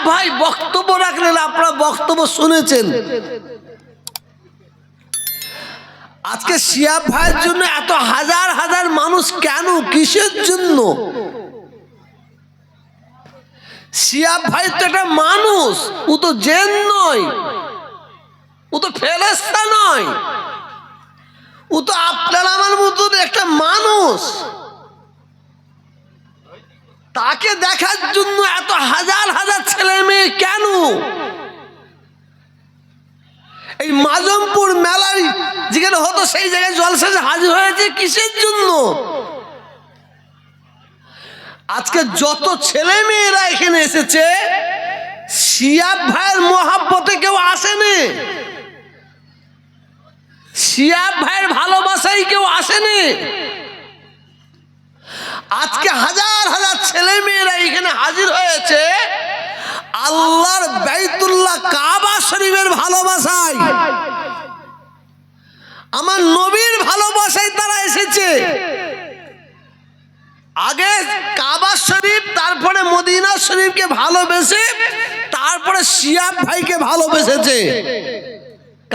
ভাই বক্তব্য রাখলেন, আপনারা বক্তব্য শুনেছেন। আজকে শিহাব ভাইয়ের জন্য এত হাজার হাজার মানুষ কেন, কিসের জন্য? শিহাব ভাই তো একটা মানুষ, ও তো জিন নয়, ও তো ফেরেশতা নয়, ও তো আপনার আমার মতন একটা মানুষ। তাকে দেখার জন্য এত হাজার হাজার ছেলে মেয়ে কেন? এই মাজমপুর মেলায় যেখানে হতো সেই জায়গায় জলসা হাজির হয়েছে কিসের জন্য? আজকে যত ছেলে মেয়েরা এখানে এসেছে, শিহাব ভাইয়ের মহাব্বতে কেউ আসেনি, শিহাব ভাইয়ের ভালোবাসায় কেউ আসেনি। আজকে হাজার হাজার ছেলে মেয়েরা এখানে হাজির হয়েছে আল্লাহর বাইতুল্লাহ কাবা শরীফের ভালোবাসায়, আমার নবীর ভালোবাসায় তারা এসেছে। আগে কাবা শরীফ, তারপরে মদিনা শরীফকে ভালোবেসে তারপরে শিহাব ভাইকে ভালোবেসেছে।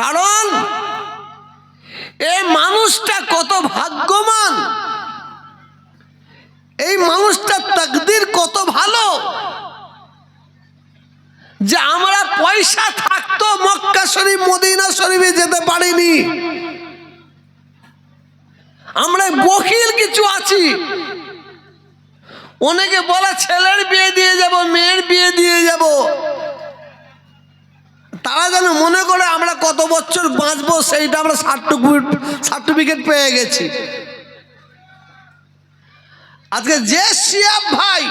কারণ এই মানুষটা কত ভাগ্যবান, এই মানুষটার তাকদীর কত ভালো যে আমরা পয়সা থাকতো মক্কা শরীফ মদিনা শরীফে যেতে পারিনি। আমরা বখিল কিছু আছি। অনেকে বলে ছেলের বিয়ে দিয়ে যাব, মেয়ের বিয়ে দিয়ে যাব, তারা যেন মনে করে আমরা কত বছর বাঁচবো সেইটা আমরা সার্টিফিকেট পেয়ে গেছি। আজকে যে শিহাব ভাই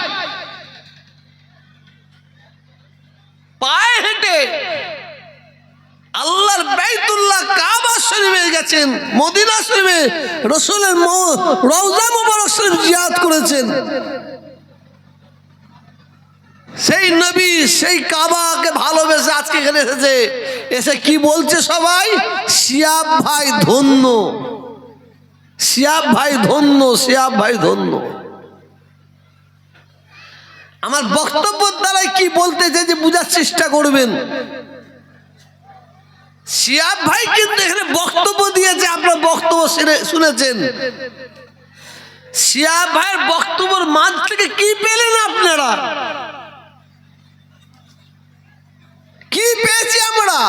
পায়ে হেঁটে আল্লাহর বাইতুল্লাহ কাবা শরীফে গেছেন, মদিনা শরীফে রাসূলের রওজা মুবারক শরীফ জিয়ারত করেছেন, সেই নবী সেই কাবাকে ভালোবেসে আজকে এখানে এসেছে। এসে কি বলছে সবাই? শিহাব ভাই ধন্য, শিহাব ভাই ধন্য, শিহাব ভাই ধন্য। আমার বক্তব্যের দ্বারাই কি বলতে চাই যে বুঝার চেষ্টা করবেন। শিহাব ভাই কিন্তু এখানে বক্তব্য দিয়েছে, আপনার বক্তব্য শুনেছেন। শিহাব ভাইয়ের বক্তব্যের মাঝ থেকে কি পেলেন আপনারা? কি পেয়েছি আমরা?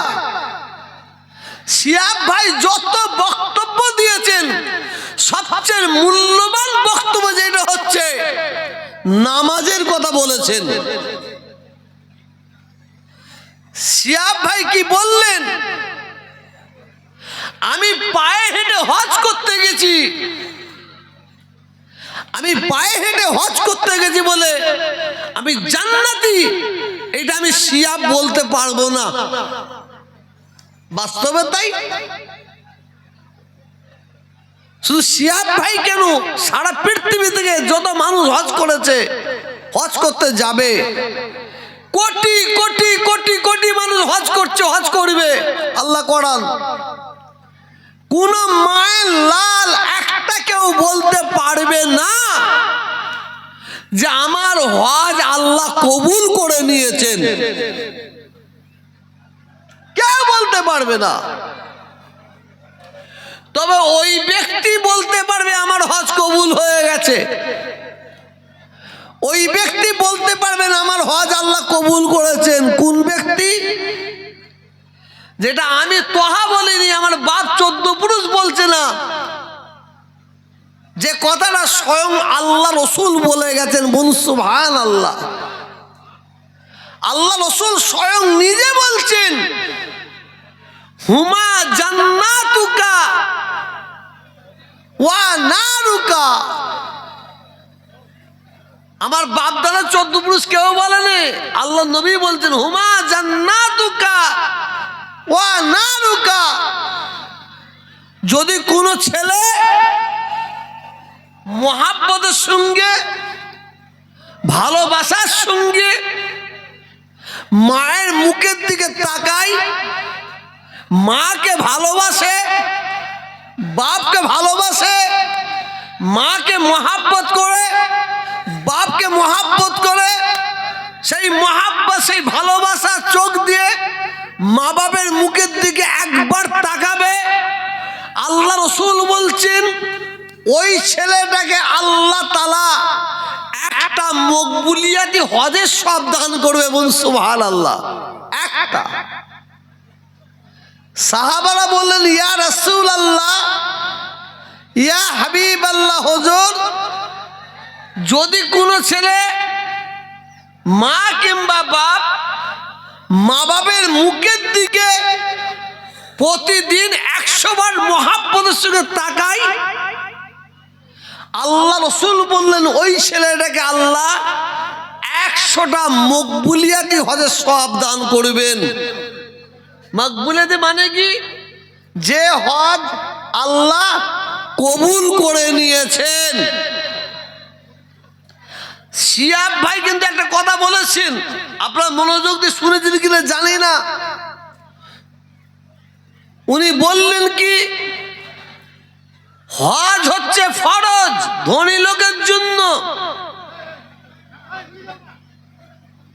শিহাব ভাই যত বক্তব্য দিয়েছেন সবচেয়ে মূল্যবান বক্তব্য যেটা হচ্ছে নামাজের কথা বলেছেন। শিহাব ভাই কি বললেন? আমি পায়ে হেঁটে হজ করতে গেছি, আমি পায়ে হেঁটে হজ করতে গেছি বলে আমি জান্নাতি, এটা আমি শিহাব বলতে পারবো না। বাস্তবে তাই। শুধু শিহাব ভাই কেন, সারা পৃথিবী থেকে যত মানুষ হজ করেছে, হজ করতে যাবে, কোটি কোটি কোটি কোটি মানুষ হজ করছে, হজ করবে, আল্লাহ করান। কোন মায়ের লাল একটা কেউ বলতে পারবে না যে আমার হজ আল্লাহ কবুল করে নিয়েছেন, কেউ বলতে পারবে না। তবে ওই ব্যক্তি বলতে পারবে আমার হজ কবুল হয়ে গেছে, ওই ব্যক্তি বলতে পারবেন আমার হজ আল্লাহ কবুল করেছেন। কোন ব্যক্তি? যেটা আমি তোহা বলিনি, আমার বাপ 14 পুরুষ বলছে না, যে কথাটা স্বয়ং আল্লাহ রসুল বলে গেছেন। বলুন সুবহানাল্লাহ। আল্লাহ রসুল স্বয়ং নিজে বলছেন হুমা জান্নাতুকা ওয়া নারুকা। আমার বাপ দাদা 14 পুরুষ কেউ বলেনি, আল্লাহ নবী বলছেন হুমা জান্নাতুকা ওয়া নারুকা। যদি কোনো ছেলে মহাব্বতের সঙ্গে ভালোবাসার সঙ্গে মায়ের মুখের দিকে তাকায়, মাকে ভালোবাসে, বাপকে ভালোবাসে, মাকে মহাব্বত করে, বাপকে মহাব্বত করে, সেই মহাব্বত, সেই ভালোবাসা চোখ দিয়ে মা বাবের মুখের দিকে একবার তাকাবে। আল্লাহ রসুল বলছেন ওই ছেলেটাকে আল্লাহ তাআলা একটা মকবুলিয়াতি হজের সব দান করবে। বলুন সুবহানাল্লাহ। একটা। সাহাবারা বললেন ইয়া রাসূলুল্লাহ, ইয়া হাবিবাল্লাহ, হুজুর যদি কোনো ছেলে মা কিংবা বাপ মা বাবের মুখের দিকে প্রতিদিন 100 বার মহাব্বতের সঙ্গে তাকায়, আল্লাহ রসুল বললেন ওই ছেলেটাকে আল্লাহ 100টা মকবুলিয়াতি হজের সওয়াব দান করবেন। মকবুলিয়াতি মানে কি? যে হজ আল্লাহ কবুল করে নিয়েছেন। শিয়াব ভাই কিন্তু একটা কথা বলেছেন, আপনার মনোযোগ দিয়ে শুনেছেন কিনা জানি না। উনি বললেন কি, হজ হচ্ছে ফরজ ধনী লোকের জন্য,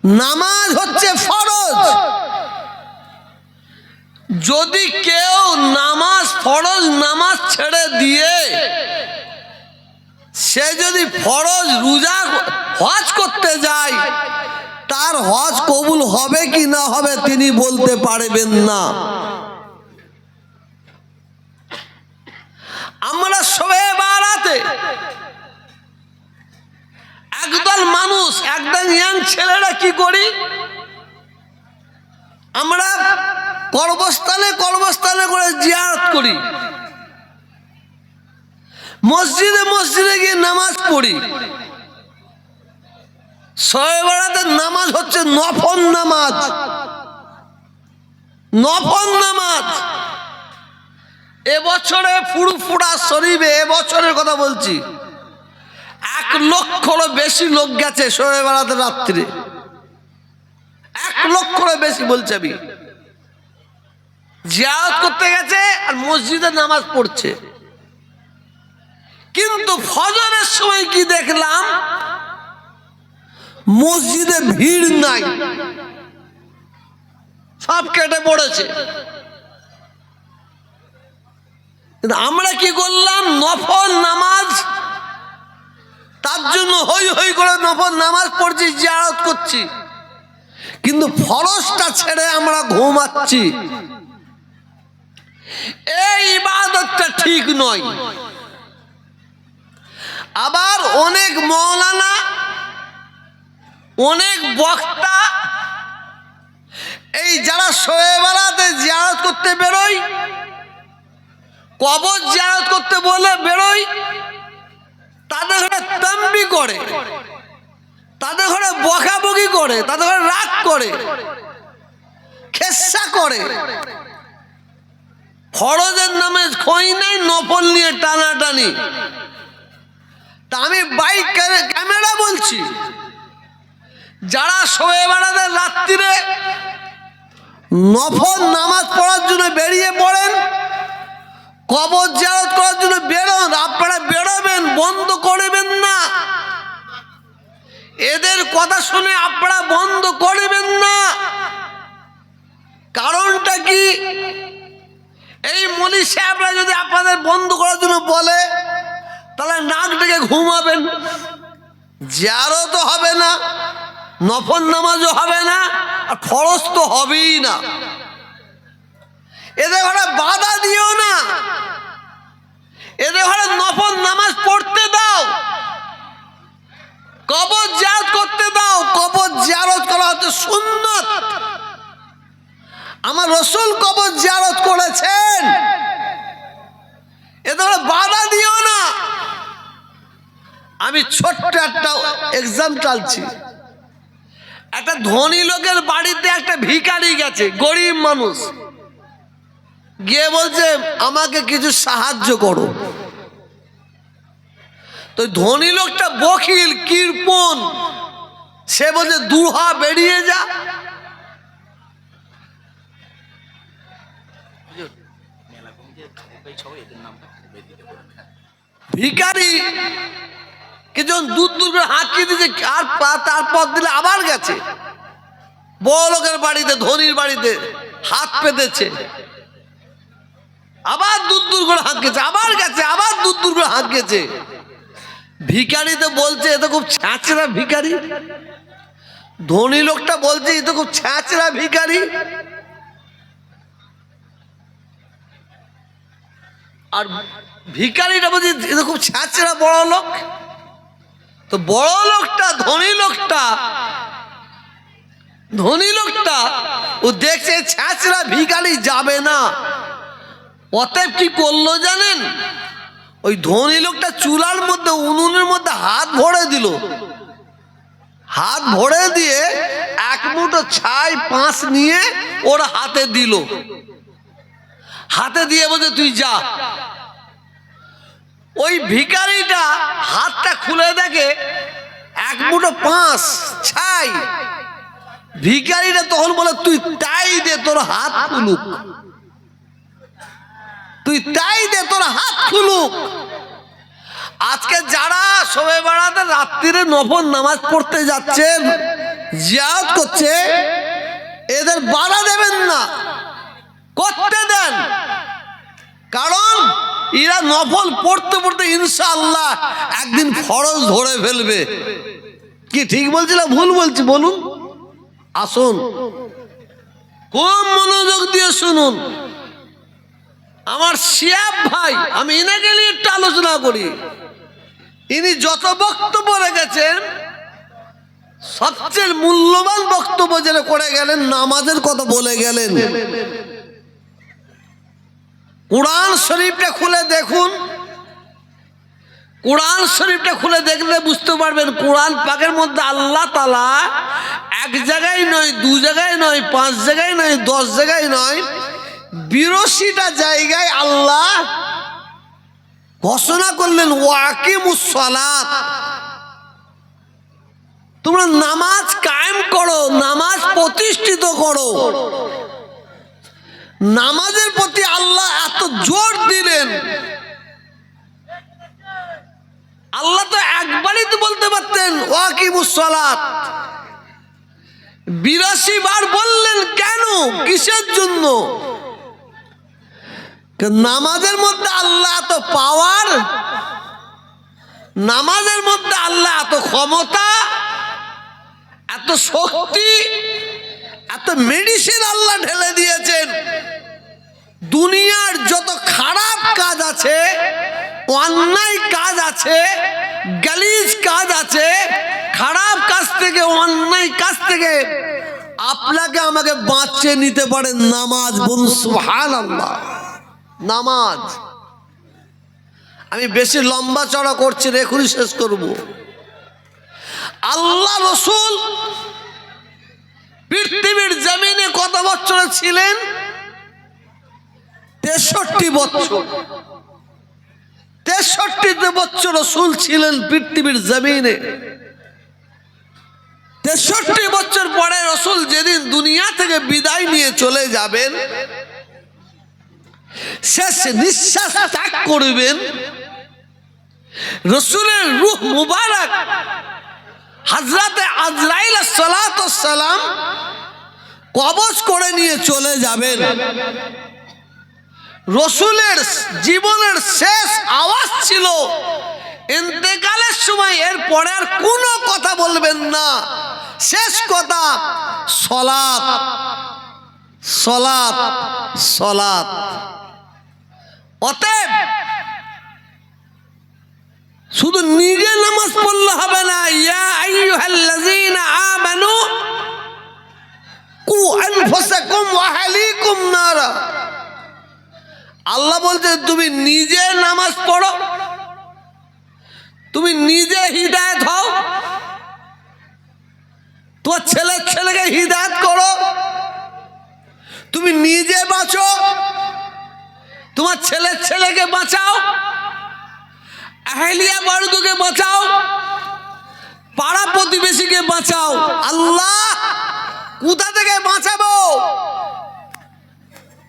নামাজ হচ্ছে ফরজ। যদি কেউ নামাজ, ফরজ নামাজ ছেড়ে দিয়ে সে যদি ফরজ রোজা হজ করতে যায়, তার হজ কবুল হবে কি না হবে তিনি বলতে পারবেন না। আমরা শবে বারাতে একদল মানুষ, একদল ইয়াং ছেলেরা কি করি, আমরা কর্মস্থলে কর্মস্থলে করে জিয়ারত করি, মসজিদে মসজিদে গিয়ে নামাজ পড়ি। শবে বারাতের নামাজ হচ্ছে নফল নামাজ, নফল নামাজ। এবছরে ফুরফুরা শরীফে, এবছরের কথা বলছি, 1 লক্ষেরও বেশি লোক গেছে শবে বারাতের রাত্রে। 1 লক্ষেরও বেশি বলছে, আমি জিয়ারত করতে গেছে আর মসজিদে নামাজ পড়ছে। কিন্তু ফজরের সময় কি দেখলাম, মসজিদে ভিড় নাই, সব কেটে পড়েছে। আমরা কি করলাম, নফল নামাজ, তার জন্য হই হই করে নফল নামাজ পড়ছি, জিয়ারত করছি, কিন্তু ফরজটা ছেড়ে আমরা ঘুমাচ্ছি। এই ইবাদতটা ঠিক নয়। আবার অনেক মাওলানা, অনেক বক্তা এই যারা শবে বারাতে জিয়ারত করতে বেরোয়, কবর জিয়ারত করতে বলে বেরোয়, তাদের ঘরে তাম্বি করে, তাদের ঘরে বকাবকি করে, তাদের ঘরে রাগ করে, খেসা করে। ফরজের নামে খই নাই, নফল নিয়ে টানাটানি। তা আমি বাইক ক্যামেরা বলছি, যারা শবে বারাতের রাত্রিরে নফল নামাজ পড়ার জন্য বেরিয়ে পড়েন, কবর জিয়ারত করার জন্য বেরোন, আপনারা বেরোবেন, বন্ধ করবেন না। এদের কথা শুনে আপনারা বন্ধ করবেন না। কারণটা কি, এই মনি সাহেবরা যদি আপনাদের বন্ধ করার জন্য বলে, তাহলে নাক ডেকে ঘুমাবেন, জিয়ারত হবে না, নফল নামাজও হবে না, আর ফরজ তো হবেই না। এদের ঘরে বাধা দিও না, এদের ঘরে নফল নামাজ পড়তে দাও, কবর জিয়ারত করতে দাও। কবর জিয়ারত করা হচ্ছে সুন্নাত। আমার রাসূল কবর জিয়ারত করেছেন, এদের ঘরে বাধা দিও না। আমি ছোট্ট একটা এক্সাম চালছি। একটা ধনী লোকের বাড়িতে একটা ভিখারি গেছে, গরিব মানুষ, গিয়ে বলছে আমাকে কিছু সাহায্য করো। তো ধনী লোকটা বখিল, কৃপণ, সে বলছে দুহা বেরিয়ে যা। ভিখারি কিছুজন দূর দূর করে হাঁকিয়ে দিয়েছে, আর তারপর দিলে আবার গেছে বড় লোকের বাড়িতে, ধনীর বাড়িতে হাত পেতেছে, আবার দূর দূর করে হাঁকিয়েছে, আবার গেছে, আবার দূর দূর করে হাঁকিয়েছে। ভিখারি তো বলছে এ তো খুব ছ্যাঁচড়া ভিখারি, ধনী লোকটা বলছে এ তো খুব ছ্যাঁচড়া ভিখারি, আর ভিখারিটা বলছে এ তো খুব ছ্যাঁচড়া বড় লোক। তো বড় লোকটা ধনী লোকটা ও দেখছে ছ্যাঁচড়া ভিখারি যাবে না, অতএব কি করলো জানেন? ওই ধনী লোকটা চুলার মধ্যে, উনুনের মধ্যে হাত ভরে দিল, হাত ভরে দিয়ে এক মুঠো ছাই পাঁচ নিয়ে ওর হাতে দিল, হাতে দিয়ে বলছে তুই যা। ওই ভিখারিটা হাতটা খুলে দেখে এক মুঠো পাঁচ ছাই। ভিখারিটা তখন বলে তুই তাই দে, তোর হাত খুলুক, তুই তাই দে, তোর হাত খুলুক। আজকে যারা শবে বেড়াতে রাত্রিরে নফল নামাজ পড়তে যাচ্ছেন, জিয়ারত করছে, এদের বাধা দেবেন না, করতে দেন। কারণ এরা নফল পড়তে পড়তে ইনশাআল্লাহ একদিন ফরজ ধরে ফেলবে। কি ঠিক বলছি না ভুল বলছি বলুন? আসুন খুব মনোযোগ দিয়ে শুনুন। আমার শিয়াব ভাই, আমি ইনাকে নিয়ে একটু আলোচনা করি। ইনি যত বক্তব্য রেখেছেন, সবচেয়ে মূল্যবান বক্তব্য যেটা করে গেলেন, নামাজের কথা বলে গেলেন। কোরআন শরীফটা খুলে দেখুন, কোরআন শরীফটা খুলে দেখলে বুঝতে পারবেন কোরআন পাকের মধ্যে আল্লাহ তাআলা এক জায়গায় নয়, দু জায়গায় নয়, পাঁচ জায়গায় নয়, 10 জায়গায় নয়, 82টা জায়গায় আল্লাহ ঘোষণা করলেন ওয়াকিমুস সালাত, তোমরা নামাজ কায়েম করো, নামাজ প্রতিষ্ঠিত করো। নামাজের প্রতি আল্লাহ এত জোর দিলেন, আল্লাহ তো একবারই তো বলতে পারতেন ওয়াকিমুস সালাত, 82 বার বললেন কেন? কিসের জন্য? নামাজের মধ্যে আল্লাহ এত পাওয়ার, নামাজের মধ্যে আল্লাহ এত ক্ষমতা, এত শক্তি, এত মেডিসিন আল্লাহ ঢেলে দিয়েছেন। দুনিয়ার যত খারাপ কাজ আছে, অন্যায় কাজ আছে, গালিজ কাজ আছে, খারাপ কাজ থেকে, অন্যায় কাজ থেকে আপনাকে আমাকে বাঁচিয়ে নিতে পারে নামাজ। বলুন সুবহানাল্লাহ। নামাজ। আমি বেশি লম্বা চড়া করছি না, এখনই শেষ করব। আল্লাহ রসুল পৃথিবীর জমিনে কত বছর ছিলেন? 63 বছর। 63 বছর রসুল ছিলেন পৃথিবীর জমিনে। 63 বছর পরে রসুল যেদিন দুনিয়া থেকে বিদায় নিয়ে চলে যাবেন, শেষ নিঃশ্বাস ত্যাগ করবেন, রসুলের রূহ মুবারক হযরতে আজরাইল আলাইহিস সালাম কবজ করে নিয়ে চলে যাবেন। রসুলের জীবনের শেষ আওয়াজ ছিল ইন্তেকালের সময়, এর পরে আর কোনো কথা বলবেন না, শেষ কথা সালাত, সালাত, সালাত। অতএব শুধু নিজে নামাজ পড়লে হবে না। ইয়া আইয়ুহাল্লাযীনা আমানু কু আনফুসাকুম ওয়া আহলিকুম নারা। আল্লাহ বলছে তুমি নিজে নামাজ পড়ো, তুমি নিজে হিদায়াত হও, তোমার ছেলেকে হিদায়াত করো, তুমি নিজে বাঁচো, তোমার ছেলেকে বাঁচাও, আহলিয়া বর্গকে বাঁচাও, পাড়া প্রতিবেশীকে বাঁচাও। আল্লাহ কোথা থেকে বাঁচাবো?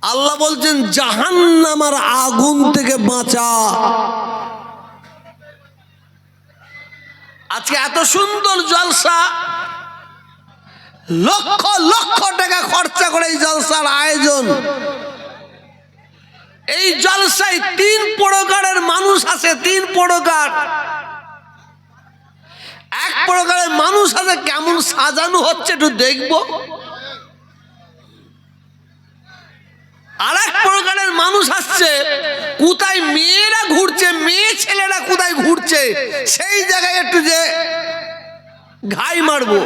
আল্লাহ বলছেন জাহান্নামের আগুন থেকে বাঁচা। আজকে এত সুন্দর জলসা, লক্ষ লক্ষ টাকা খরচা করে এই জলসার আয়োজন। এই জলসায় 3 প্রকারের মানুষ আছে, 3 প্রকার। এক প্রকারের মানুষ আছে কেমন সাজানো হচ্ছে একটু দেখবো, আর এক প্রকারের মানুষ আসছে কোথায় মেয়েরা ঘুরছে, মেয়ে ছেলেরা কোথায় ঘুরছে সেই জায়গায় একটু যে ঘাই মারবো।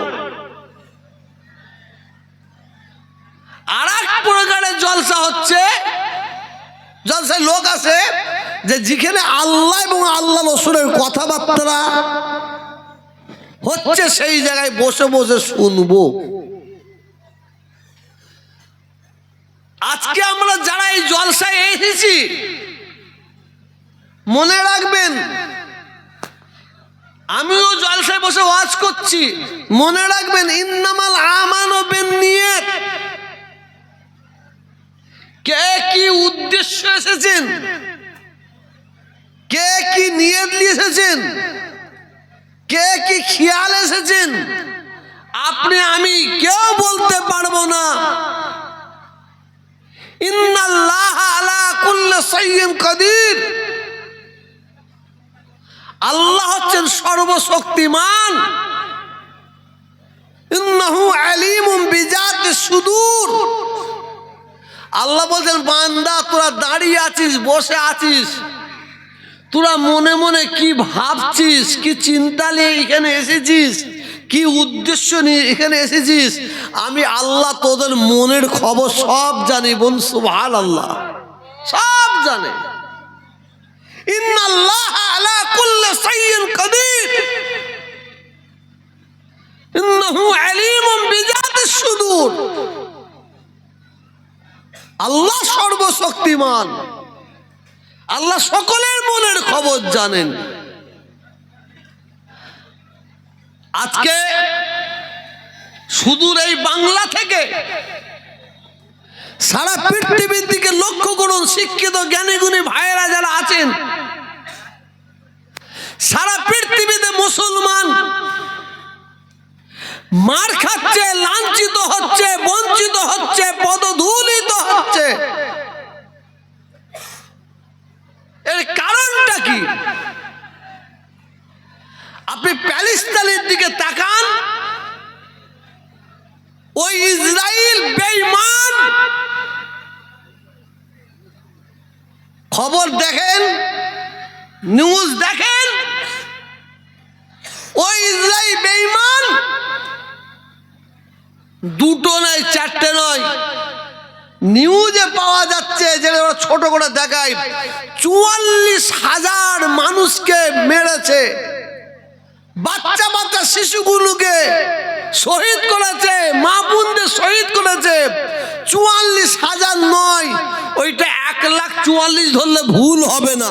আর এক প্রকারের জলসা হচ্ছে, জলসায় লোক আছে যে যেখানে আল্লাহ এবং আল্লাহ রসুলের কথাবার্তা হচ্ছে সেই জায়গায় বসে বসে শুনবো। আজকে আমরা যারা এই জলসায় এসেছি মনে রাখবেন, আমিও জলসায় বসে ওয়াজ করছি, মনে রাখবেন ইন্নামাল আমানু বিন্নিয়াত। কে কি উদ্দেশ্য এসেছেন, কে কি নিয়ত নিয়ে এসেছেন, কে কি খেয়াল এসেছেন, আপনি আমি কেউ বলতে পারবো না। ইন্নাল্লাহ আলা কুল্লি শাইইন কাদির। আল্লাহ হচ্ছেন সর্বশক্তিমান। ইন্নাহু আলিমুম বিজাতিস সুদূর। আল্লাহ বলছেন বান্দা তোরা দাঁড়িয়ে আছিস, বসে আছিস, তোরা মনে মনে কি ভাবছিস, কি চিন্তা নিয়ে এখানে এসেছিস, কি উদ্দেশ্য নিয়ে এখানে এসেছিস, আমি আল্লাহ তোদের মনের খবর সব জানি। বোন সুবহানাল্লাহ, সব জানে। ইন্নাল্লাহ আলা কুল্লি শাইইন কাদির। ইন্নাহু আলিমুম বিজাতিস সুদূর। আল্লাহ সর্বশক্তিমান, আল্লাহ সকলের মনের খবর জানেন। আজকে সুদূর এই বাংলা থেকে সারা পৃথিবীর দিকে লক্ষ্য করুন, শিক্ষিত জ্ঞানী গুণী ভাইয়েরা যারা আছেন, সারা পৃথিবীতে মুসলমান মার খাচ্ছে, লাঞ্ছিত হচ্ছে, বঞ্চিত হচ্ছে, পদধূলিত হচ্ছে। এর কারণটা কি? আপনি প্যালেস্টাইনের দিকে তাকান, ওই ইসরায়েল বেঈমান, খবর দেখেন, নিউজ দেখেন, ওই ইসরায়েল বেঈমান দুটো নয়, চারটে নয়, নিউজে পাওয়া যাচ্ছে, যেটা ছোট করে দেখায়, 44,000 মানুষকে মেরেছে, বাচ্চা বাচ্চা শিশুগুলোকে শহীদ করেছে, মা বোনদের শহীদ করেছে। 44,000 নয়, ওইটা 1,44,000 ধরলে ভুল হবে না।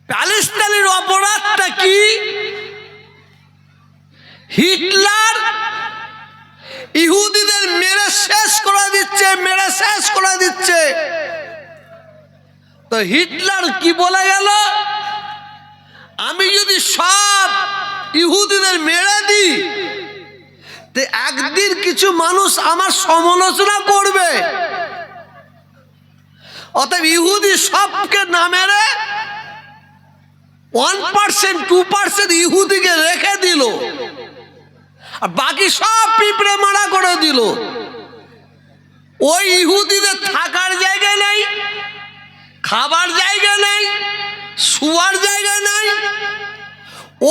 প্যালেস্টাইনের অপরাধটা কি? হিটলার ইহুদিদের মেরে শেষ করে দিচ্ছে, মেরে শেষ করে দিচ্ছে। তো হিটলার কি বলে গেল? আমি যদি সব ইহুদিদের মেরে দিই, তো একদিন কিছু মানুষ আমার সমালোচনা করবে। অতএব ইহুদি সবকে না মেরে 1%, 2% ইহুদিকে রেখে দিল, আর বাকি সব পিঁপড়ে মারা করে দিল। ওই ইহুদিদের থাকার জায়গা নেই, খাবার জায়গা নেই, শোয়ার জায়গা নেই।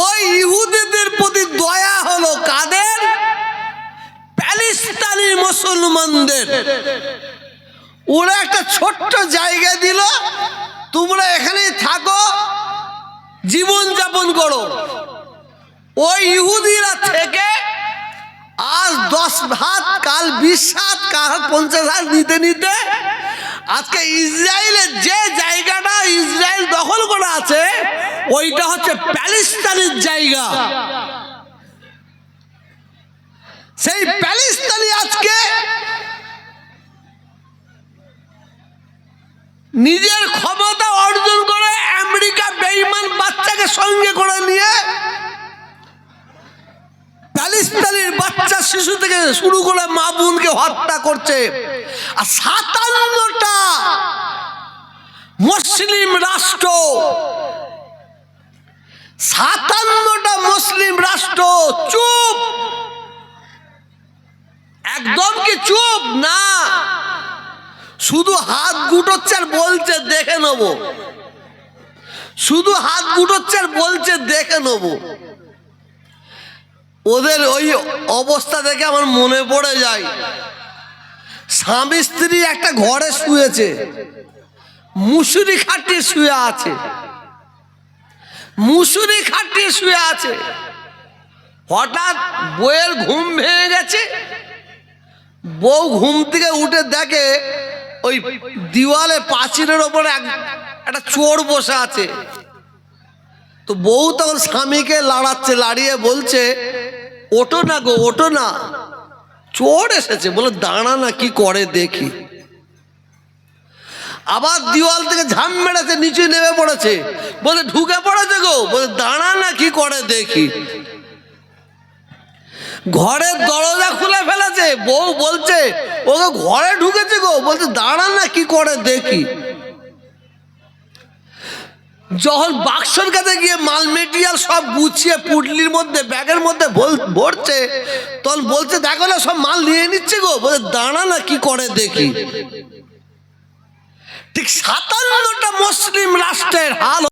ওই ইহুদিদের প্রতি দয়া হলো কাদের? প্যালেস্টাইনি মুসলমানদের। ওরা একটা ছোট্ট জায়গা দিল, তোমরা এখানেই থাকো, জীবন যাপন করো। ওই ইহুদিরা থেকে আজ 10 হাত, কাল 20 হাত, কাল 50 হাত নিতে নিতে আজকে ইসরায়েলের যে জায়গাটা ইসরায়েল দখল করা আছে, ওইটা হচ্ছে প্যালেস্টাইনের জায়গা। সেই প্যালেস্টাইনি আজকে নিজের ক্ষমতা অর্জন করে আমেরিকা বেঈমান বাচ্চাকে সঙ্গে করে নিয়ে প্যালেস্টাইনের বাচ্চা শিশু থেকে শুরু করে মা বোনকে হত্যা করছে। আর 57টা মুসলিম রাষ্ট্র, 57টা মুসলিম রাষ্ট্র চুপ, একদম কি চুপ না, শুধু হাত গুটোচ্ছে আর বলছে দেখে নেব, শুধু হাত গুটোচ্ছে আর বলছে দেখে নেব। ওদের ওই অবস্থা দেখে আমার মনে পড়ে যায়, স্বামী স্ত্রী একটা ঘরে শুয়েছে, মুসুরি খাটিয়ে শুয়ে আছে, মুসুরি খাটিয়ে শুয়ে আছে। হঠাৎ বউয়ের ঘুম ভেঙে গেছে, বউ ঘুম থেকে উঠে দেখে ওই দিওয়ালে পাঁচিলের ওপরে একটা চোর বসে আছে। তো বউ তখন স্বামীকে লাড়াচ্ছে, লাড়িয়ে বলছে ওঠো না গো, ওঠো না, চোর এসেছে। বলে দাঁড়া না, কি করে দেখি। আবার দিওয়াল থেকে ঝাম মেরেছে, নিচে নেমে পড়েছে, বলে ঢুকে পড়েছে গো। বলে দাঁড়া না, কি করে দেখি। ঘরের দরজা খুলে ফেলেছে, বউ বলছে ওকে ঘরে ঢুকেছে গো। বলছে দাঁড়া না, কি করে দেখি। যখন বাক্সর কাছে গিয়ে মাল মেটেরিয়াল সব গুছিয়ে পুটলির মধ্যে ব্যাগের মধ্যে ভরছে, তখন বলছে দেখো না সব মাল নিয়ে নিচ্ছে গো। বলে দাঁড়া না, কি করে দেখি। ঠিক 57টা মুসলিম রাষ্ট্রের হাল